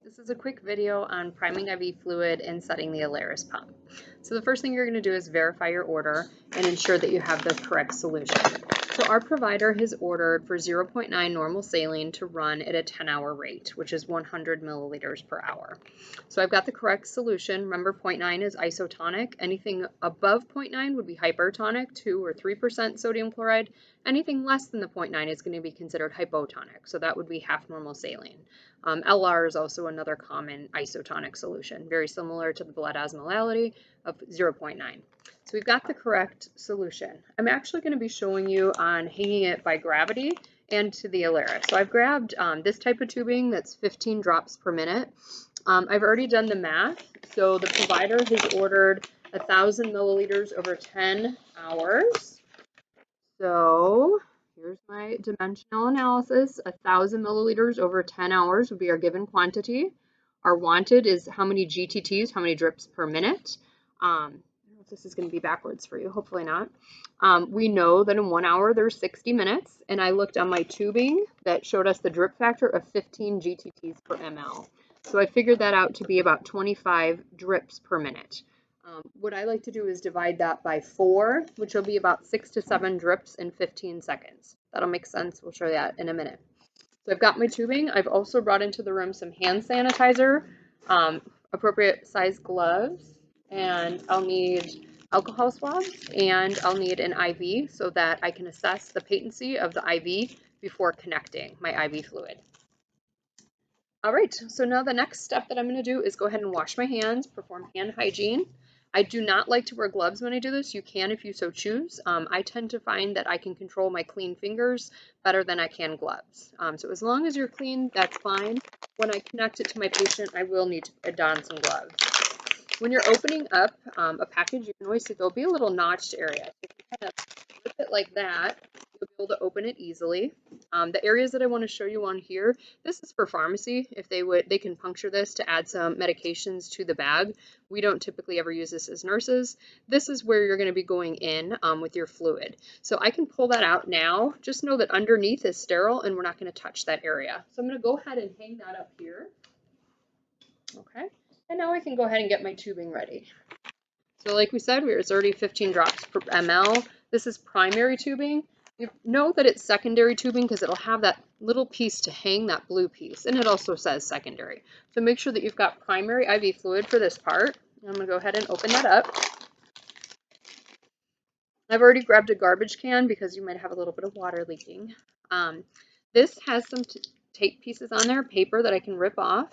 This is a quick video on priming IV fluid and setting the Alaris pump. So the first thing you're going to do is verify your order and ensure that you have the correct solution. So our provider has ordered for 0.9 normal saline to run at a 10-hour rate, which is 100 milliliters per hour. So I've got the correct solution. Remember, 0.9 is isotonic. Anything above 0.9 would be hypertonic, 2 or 3% sodium chloride. Anything less than the 0.9 is going to be considered hypotonic, so that would be half normal saline. LR is also another common isotonic solution, very similar to the blood osmolality of 0.9. So we've got the correct solution. I'm actually going to be showing you on hanging it by gravity and to the Alaris. So I've grabbed this type of tubing that's 15 drops per minute. I've already done the math. So the provider has ordered 1,000 milliliters over 10 hours. So here's my dimensional analysis. 1,000 milliliters over 10 hours would be our given quantity. Our wanted is how many GTTs, how many drips per minute. I don't know if this is going to be backwards for you, hopefully not. We know that in 1 hour there's 60 minutes, and I looked on my tubing that showed us the drip factor of 15 GTTs per ml. So I figured that out to be about 25 drips per minute. What I like to do is divide that by 4, which will be about 6 to 7 drips in 15 seconds. That'll make sense. We'll show you that in a minute. So I've got my tubing. I've also brought into the room some hand sanitizer, appropriate size gloves, and I'll need alcohol swabs, and I'll need an IV so that I can assess the patency of the IV before connecting my IV fluid. All right, so now the next step that I'm going to do is go ahead and wash my hands, perform hand hygiene. I do not like to wear gloves when I do this. You can if you so choose. I tend to find that I can control my clean fingers better than I can gloves. So as long as you're clean, that's fine. When I connect it to my patient, I will need to put on some gloves. When you're opening up a package, you can always see there'll be a little notched area. If you kind of flip it like that, you'll be able to open it easily. The areas that I want to show you on here, this is for pharmacy. If they can puncture this to add some medications to the bag. We don't typically ever use this as nurses. This is where you're going to be going in with your fluid. So I can pull that out now. Just know that underneath is sterile and we're not going to touch that area. So I'm going to go ahead and hang that up here. Okay. And now I can go ahead and get my tubing ready. So like we said, it's already 15 drops per ml. This is primary tubing. You know that it's secondary tubing because it'll have that little piece to hang, that blue piece, and it also says secondary. So make sure that you've got primary IV fluid for this part. I'm going to go ahead and open that up. I've already grabbed a garbage can because you might have a little bit of water leaking. This has some tape pieces on there, paper that I can rip off,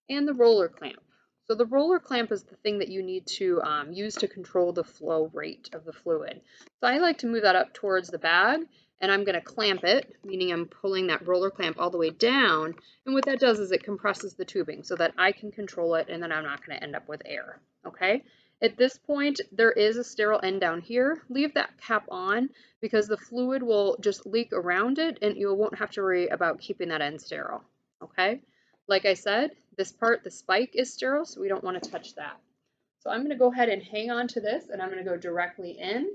and the roller clamp. So the roller clamp is the thing that you need to use to control the flow rate of the fluid. So I like to move that up towards the bag, and I'm going to clamp it, meaning I'm pulling that roller clamp all the way down. And what that does is it compresses the tubing so that I can control it, and then I'm not going to end up with air. Okay? At this point, there is a sterile end down here. Leave that cap on because the fluid will just leak around it, and you won't have to worry about keeping that end sterile. Okay? Like I said, this part, the spike is sterile, so we don't want to touch that. So I'm going to go ahead and hang on to this, and I'm going to go directly in,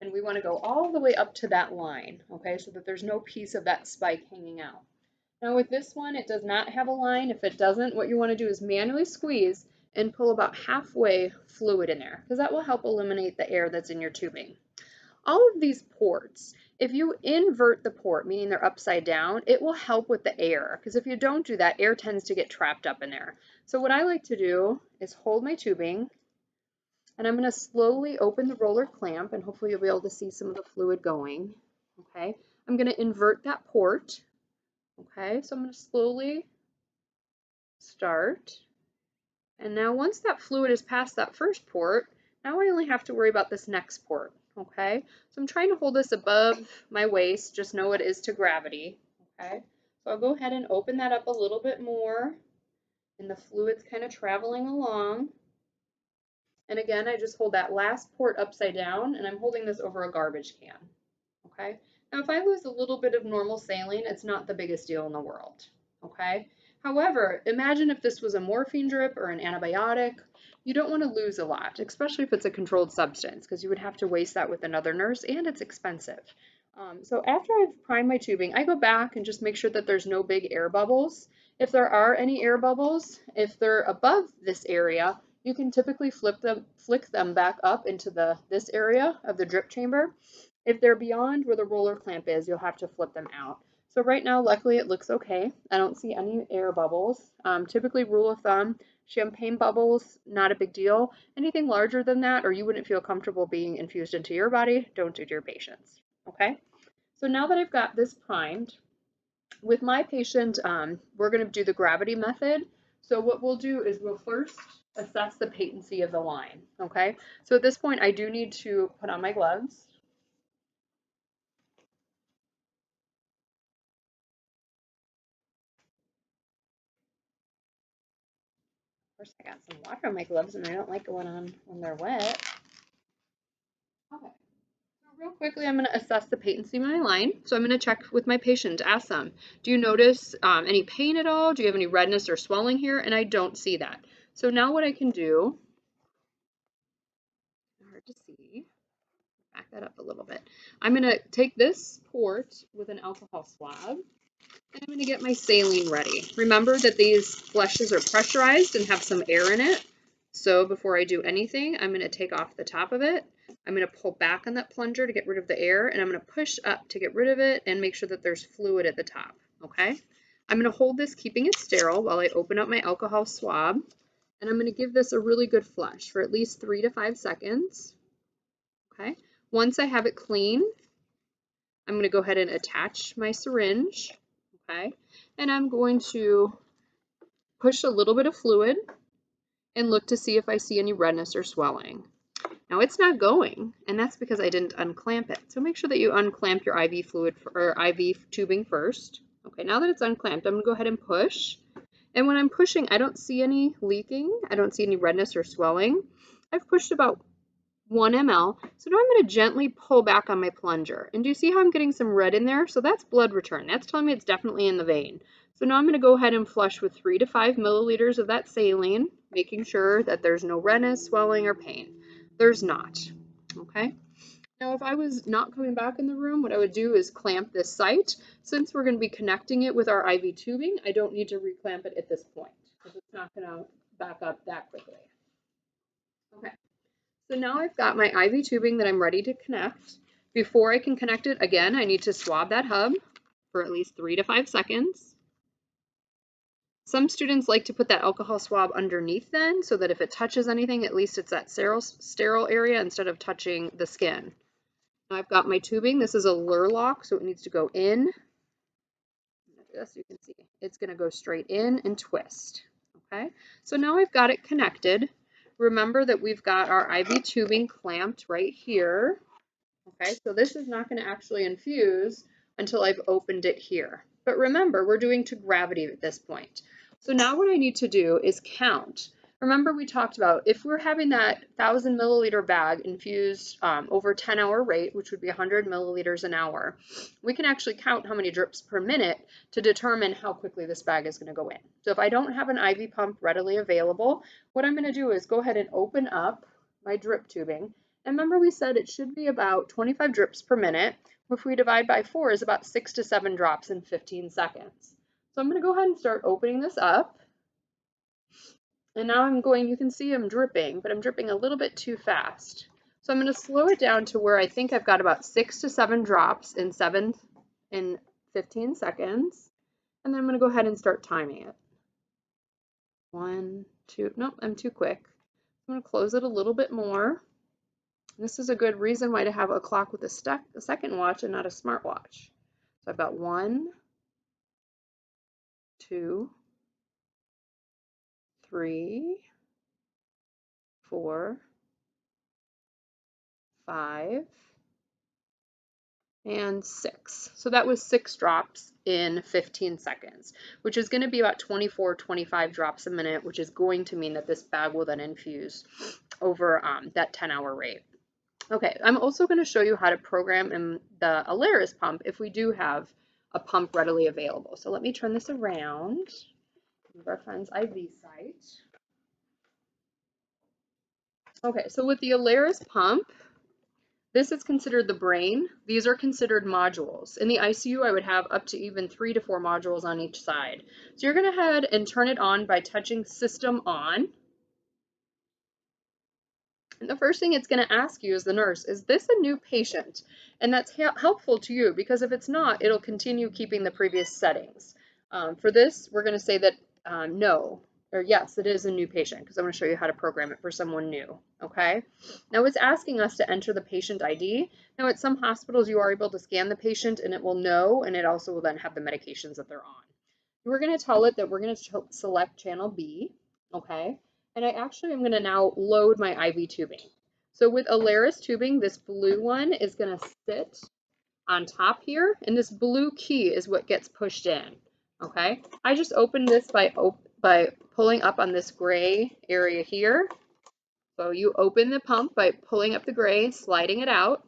and we want to go all the way up to that line, okay, so that there's no piece of that spike hanging out. Now with this one, it does not have a line. If it doesn't, what you want to do is manually squeeze and pull about halfway fluid in there, because that will help eliminate the air that's in your tubing. All of these ports, if you invert the port, meaning they're upside down, it will help with the air, because if you don't do that, air tends to get trapped up in there. So what I like to do is hold my tubing, and I'm going to slowly open the roller clamp, and hopefully you'll be able to see some of the fluid going. Okay, I'm going to invert that port. Okay, so I'm going to slowly start. And now once that fluid is past that first port, now I only have to worry about this next port. Okay, so I'm trying to hold this above my waist, just know it is to gravity. Okay, so I'll go ahead and open that up a little bit more, and the fluid's kind of traveling along. And again, I just hold that last port upside down, and I'm holding this over a garbage can. Okay, now if I lose a little bit of normal saline, it's not the biggest deal in the world. Okay, however, imagine if this was a morphine drip or an antibiotic. You don't want to lose a lot, especially if it's a controlled substance, because you would have to waste that with another nurse, and it's expensive. So after I've primed my tubing, I go back and just make sure that there's no big air bubbles. If there are any air bubbles, if they're above this area, you can typically flick them back up into this area of the drip chamber. If they're beyond where the roller clamp is, you'll have to flip them out. So right now, luckily, it looks okay. I don't see any air bubbles. Typically, rule of thumb, champagne bubbles, not a big deal. Anything larger than that, or you wouldn't feel comfortable being infused into your body, don't do to your patients, okay? So now that I've got this primed, with my patient, we're going to do the gravity method. So what we'll do is we'll first assess the patency of the line, okay? So at this point, I do need to put on my gloves. Of course, I got some water on my gloves, and I don't like going on when they're wet. Okay. So real quickly, I'm going to assess the patency of my line. So I'm going to check with my patient, ask them, do you notice any pain at all? Do you have any redness or swelling here? And I don't see that. So now what I can do, hard to see, back that up a little bit. I'm going to take this port with an alcohol swab, and I'm going to get my saline ready. Remember that these fleshes are pressurized and have some air in it. So before I do anything, I'm going to take off the top of it. I'm going to pull back on that plunger to get rid of the air, and I'm going to push up to get rid of it and make sure that there's fluid at the top, okay? I'm going to hold this, keeping it sterile, while I open up my alcohol swab, and I'm going to give this a really good flush for at least 3 to 5 seconds, okay? Once I have it clean, I'm going to go ahead and attach my syringe, okay? And I'm going to push a little bit of fluid and look to see if I see any redness or swelling. Now it's not going, and that's because I didn't unclamp it. So make sure that you unclamp your IV fluid or IV tubing first. Okay, now that it's unclamped, I'm going to go ahead and push. And when I'm pushing, I don't see any leaking. I don't see any redness or swelling. I've pushed about 1 ml. So now I'm going to gently pull back on my plunger. And do you see how I'm getting some red in there? So that's blood return. That's telling me it's definitely in the vein. So now I'm going to go ahead and flush with 3 to 5 milliliters of that saline, making sure that there's no redness, swelling, or pain. There's not. Okay. Now, if I was not coming back in the room, what I would do is clamp this site. Since we're going to be connecting it with our IV tubing, I don't need to reclamp it at this point because it's not going to back up that quickly. Okay. So now I've got my IV tubing that I'm ready to connect. Before I can connect it, again, I need to swab that hub for at least 3 to 5 seconds. Some students like to put that alcohol swab underneath then, so that if it touches anything, at least it's that sterile area instead of touching the skin. Now I've got my tubing. This is a lure lock, so it needs to go in. As you can see, it's going to go straight in and twist. Okay, so now I've got it connected. Remember that we've got our IV tubing clamped right here. Okay, so this is not going to actually infuse until I've opened it here. But remember, we're doing to gravity at this point. So now what I need to do is count. Remember we talked about if we're having that 1,000 milliliter bag infused over 10-hour rate, which would be 100 milliliters an hour, we can actually count how many drips per minute to determine how quickly this bag is going to go in. So if I don't have an IV pump readily available, what I'm going to do is go ahead and open up my drip tubing. And remember we said it should be about 25 drips per minute. If we divide by 4 is about 6 to 7 drops in 15 seconds. So I'm going to go ahead and start opening this up. And now you can see I'm dripping, but I'm dripping a little bit too fast. So I'm going to slow it down to where I think I've got about 6 to 7 drops in 15 seconds. And then I'm going to go ahead and start timing it. 1, 2, nope, I'm too quick. I'm going to close it a little bit more. This is a good reason why to have a clock with a second watch and not a smartwatch. So I've got 1, 2, 3, 4, 5, and 6. So that was 6 drops in 15 seconds, which is going to be about 24, 25 drops a minute, which is going to mean that this bag will then infuse over that 10-hour rate. Okay, I'm also going to show you how to program in the Alaris pump if we do have a pump readily available. So let me turn this around. Our friend's IV site. Okay, so with the Alaris pump, This is considered the brain. These are considered modules. In the ICU, I would have up to even 3 to 4 modules on each side. So you're going to head and turn it on by touching System On. And the first thing it's going to ask you as the nurse, is this a new patient? And that's helpful to you, because if it's not, it'll continue keeping the previous settings. For this, we're going to say that no, or yes, it is a new patient, because I'm going to show you how to program it for someone new. Okay. Now it's asking us to enter the patient ID. Now at some hospitals, you are able to scan the patient and it will know, and it also will then have the medications that they're on. We're going to tell it that we're going to select channel B. Okay. And I actually am going to now load my IV tubing. So with Alaris tubing, this blue one is going to sit on top here, and this blue key is what gets pushed in. Okay, I just opened this by pulling up on this gray area here. So you open the pump by pulling up the gray, sliding it out,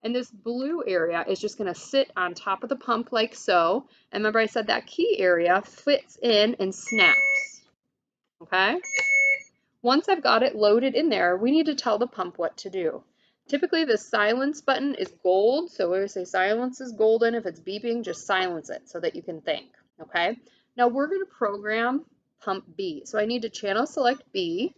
and this blue area is just going to sit on top of the pump like so. And remember I said that key area fits in and snaps. Okay. Once I've got it loaded in there, we need to tell the pump what to do. Typically the silence button is gold, so we say silence is golden. If it's beeping, just silence it so that you can think, okay? Now we're going to program pump B. So I need to channel select B,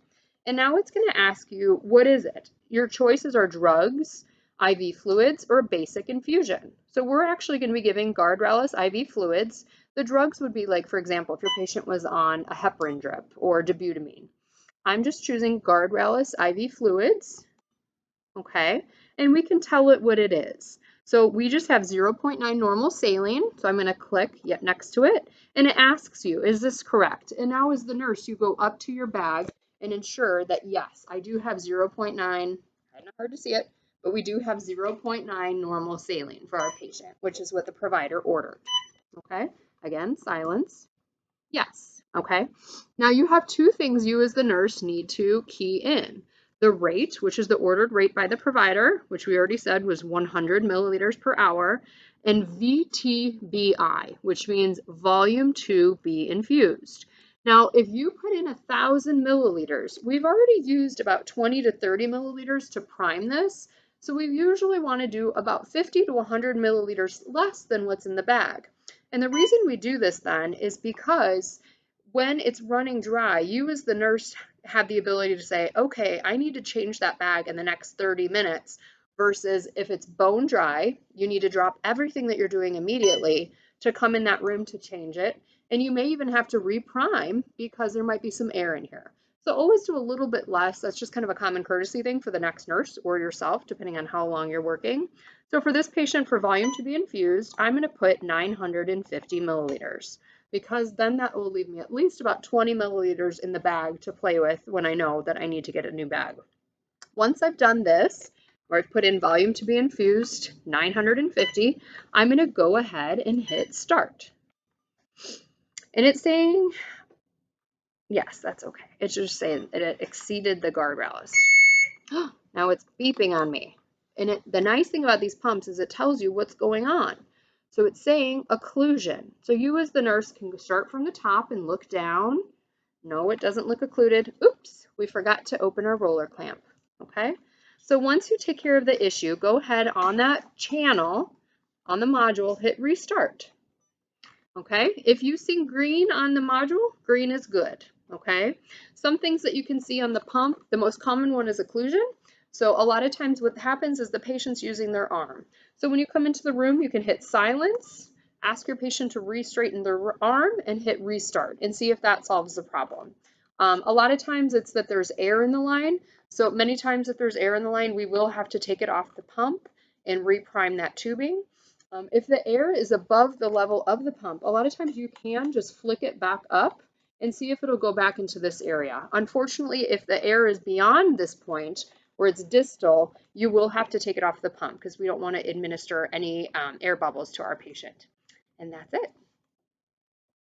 and now it's going to ask you, what is it? Your choices are drugs, IV fluids, or basic infusion. So we're actually going to be giving Alaris IV fluids. The drugs would be like, for example, if your patient was on a heparin drip or dobutamine. I'm just choosing Alaris IV fluids, okay, and we can tell it what it is. So we just have 0.9 normal saline, so I'm going to click next to it, and it asks you, is this correct? And now as the nurse, you go up to your bag and ensure that, yes, I do have 0.9, kind of hard to see it, but we do have 0.9 normal saline for our patient, which is what the provider ordered, okay? Again, silence. Yes, okay. Now you have two things you as the nurse need to key in. The rate, which is the ordered rate by the provider, which we already said was 100 milliliters per hour, and VTBI, which means volume to be infused. Now, if you put in 1,000 milliliters, we've already used about 20 to 30 milliliters to prime this, so we usually want to do about 50 to 100 milliliters less than what's in the bag. And the reason we do this then is because when it's running dry, you as the nurse have the ability to say, okay, I need to change that bag in the next 30 minutes, versus if it's bone dry, you need to drop everything that you're doing immediately to come in that room to change it. And you may even have to reprime because there might be some air in here. So always do a little bit less. That's just kind of a common courtesy thing for the next nurse or yourself, depending on how long you're working. So for this patient, for volume to be infused, I'm going to put 950 milliliters, because then that will leave me at least about 20 milliliters in the bag to play with when I know that I need to get a new bag. Once I've done this, or I've put in volume to be infused, 950, I'm going to go ahead and hit start. And it's saying, yes, that's okay. It's just saying that it exceeded the guardrails. Now it's beeping on me. And the nice thing about these pumps is it tells you what's going on. So it's saying occlusion. So you as the nurse can start from the top and look down. No, it doesn't look occluded. Oops, we forgot to open our roller clamp. Okay. So once you take care of the issue, go ahead on that channel, on the module, hit restart. Okay. If you see green on the module, green is good. Okay. Some things that you can see on the pump, the most common one is occlusion. So a lot of times what happens is the patient's using their arm. So when you come into the room, you can hit silence, ask your patient to re-straighten their arm, and hit restart and see if that solves the problem. A lot of times it's that there's air in the line. So many times if there's air in the line, we will have to take it off the pump and reprime that tubing. If the air is above the level of the pump, a lot of times you can just flick it back up and see if it'll go back into this area. Unfortunately, if the air is beyond this point, where it's distal, you will have to take it off the pump because we don't want to administer any air bubbles to our patient. And that's it.